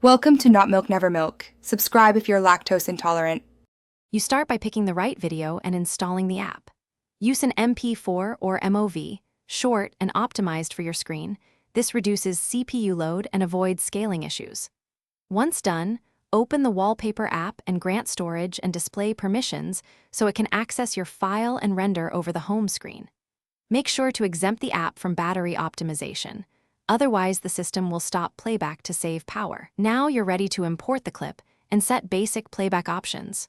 Welcome to Not Milk Never Milk. Subscribe if you're lactose intolerant. You start by picking the right video and installing the app. Use an MP4 or MOV, short and optimized for your screen. This reduces CPU load and avoids scaling issues. Once done, open the Wallpaper app and grant storage and display permissions so it can access your file and render over the home screen. Make sure to exempt the app from battery optimization. Otherwise, the system will stop playback to save power. Now you're ready to import the clip and set basic playback options.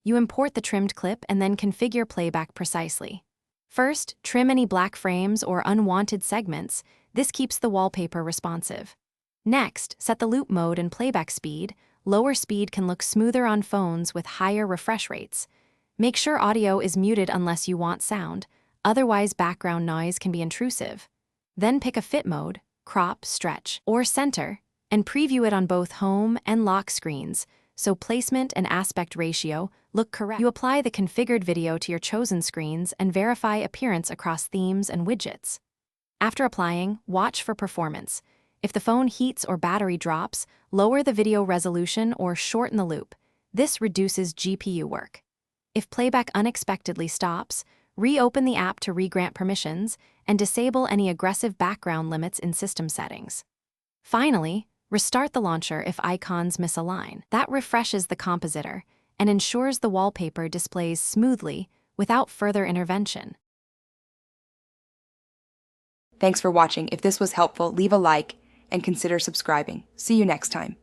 You import the trimmed clip and then configure playback precisely. First, trim any black frames or unwanted segments. This keeps the wallpaper responsive. Next, set the loop mode and playback speed. Lower speed can look smoother on phones with higher refresh rates. Make sure audio is muted unless you want sound, otherwise background noise can be intrusive. Then pick a fit mode, crop, stretch, or center, and preview it on both home and lock screens, so placement and aspect ratio look correct. You apply the configured video to your chosen screens and verify appearance across themes and widgets. After applying, watch for performance. If the phone heats or battery drops, lower the video resolution or shorten the loop. This reduces GPU work. If playback unexpectedly stops, reopen the app to regrant permissions and disable any aggressive background limits in system settings. Finally, restart the launcher if icons misalign. That refreshes the compositor and ensures the wallpaper displays smoothly without further intervention. Thanks for watching. If this was helpful, leave a like and consider subscribing. See you next time.